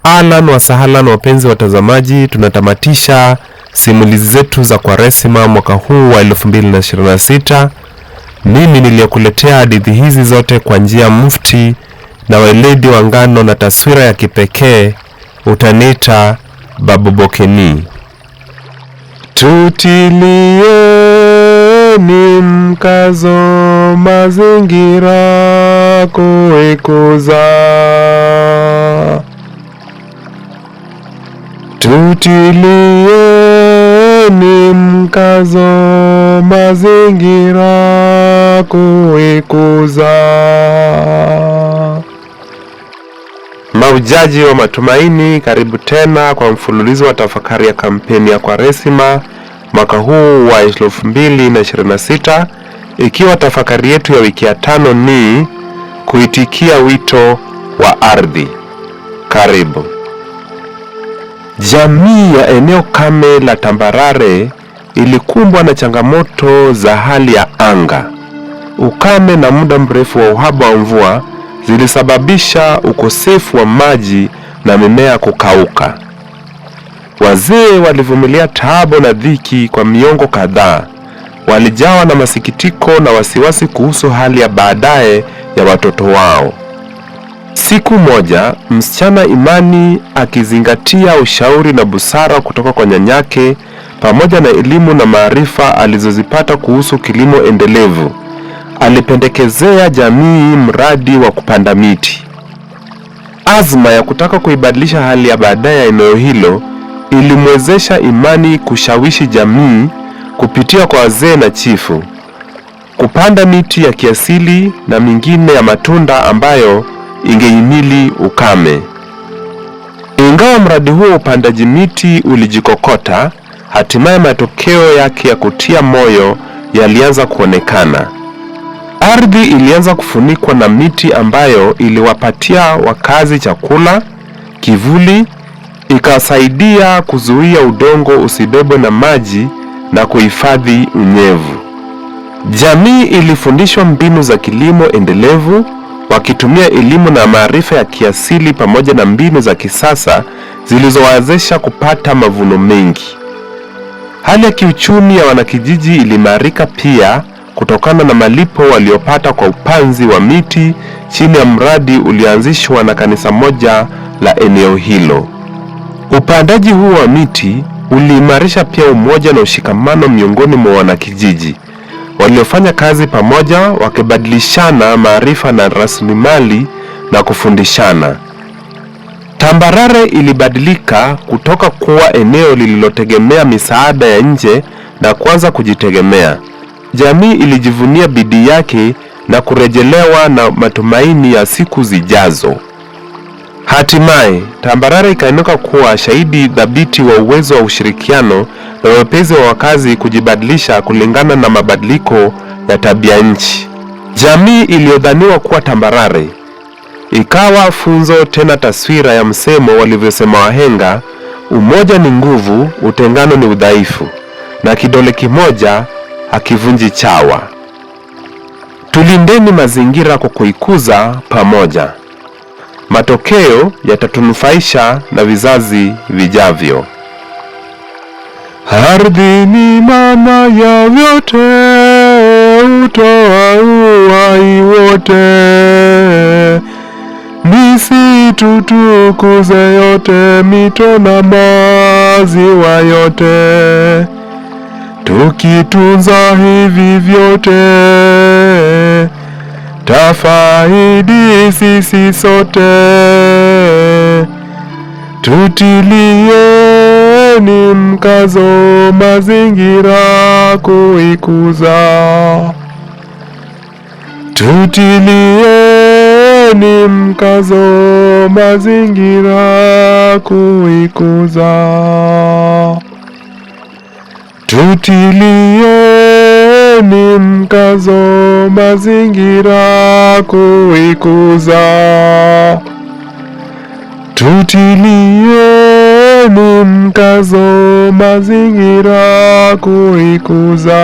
Ahlan wa sahlan wapenzi watazamaji, tunatamatisha simulizi zetu za Kwaresima mwaka huu wa 2026. Mimi niliyokuletea hadithi hizi zote kwa njia mufti na weledi wa ngano na taswira ya kipekee, utaniita Babu Bokeni. Tutilieni mkazo mazingira kuikuza. Tutilieni mkazo mazingira kuikuza. Maujaji wa matumaini, karibu tena kwa mfululizo wa tafakari ya kampeni ya Kwaresima mwaka huu wa 2026, ikiwa tafakari yetu ya wiki ya 5 ni kuitikia wito wa ardhi. Karibu. Jamii ya eneo kame la tambarare ilikumbwa na changamoto za hali ya anga. Ukame na muda mrefu wa uhaba wa mvua zilisababisha ukosefu wa maji na mimea kukauka. Wazee walivumilia taabu na dhiki kwa miongo kadhaa. Walijawa na masikitiko na wasiwasi kuhusu hali ya baadaye ya watoto wao. Siku moja, msichana Imani, akizingatia ushauri na busara kutoka kwa nyanyake pamoja na elimu na maarifa alizozipata kuhusu kilimo endelevu, alipendekezea jamii mradi wa kupanda miti. Azma ya kutaka kuibadilisha hali ya baadaye ya eneo hilo ilimwezesha Imani kushawishi jamii kupitia kwa wazee na chifu kupanda miti ya kiasili na mingine ya matunda ambayo ingehimili ukame. Ingawa mradi huo upandaji miti ulijikokota, hatimaye matokeo yake ya kutia moyo yalianza kuonekana. Ardhi ilianza kufunikwa na miti ambayo iliwapatia wakazi chakula, kivuli, ikasaidia kuzuia udongo usibebwe na maji na kuhifadhi unyevu. Jamii ilifundishwa mbinu za kilimo endelevu, wakitumia elimu na maarifa ya kiasili pamoja na mbinu za kisasa zilizowawezesha kupata mavuno mengi. Hali ya kiuchumi ya wanakijiji iliimarika pia kutokana na malipo waliopata kwa upanzi wa miti chini ya mradi ulioanzishwa na kanisa moja la eneo hilo. Upandaji huu wa miti uliimarisha pia umoja na ushikamano miongoni mwa wanakijiji waliofanya kazi pamoja, wakibadilishana maarifa na rasilimali na kufundishana. Tambarare ilibadilika kutoka kuwa eneo lililotegemea misaada ya nje na kuanza kujitegemea. Jamii ilijivunia bidii yake na kurejelewa na matumaini ya siku zijazo. Hatimaye, tambarare ikainuka kuwa shahidi thabiti wa uwezo wa ushirikiano na wepesi wa wakazi kujibadilisha kulingana na mabadiliko ya tabia nchi. Jamii iliyodhaniwa kuwa tambarare ikawa funzo, tena taswira ya msemo walivyosema wahenga: umoja ni nguvu, utengano ni udhaifu, na kidole kimoja hakivunji chawa. Tulindeni mazingira kwa kuikuza pamoja. Matokeo yatatunufaisha na vizazi vijavyo. Ardhi ni mama ya vyote, hutoa uhai wote. Misitu tukuze yote, mito na maziwa yote. Tukitunza hivi vyote, tafaidi sisi sote. Tutilieni mkazo mazingira kuikuza. Tutilieni mkazo mazingira kuikuza. Tutilieni mkazo mazingira kuikuza. Tutilieni mkazo mazingira kuikuza.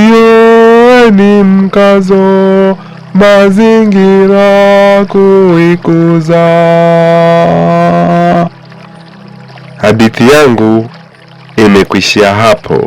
Tutilieni mkazo mazingira kuikuza. Hadithi yangu imekwishia hapo.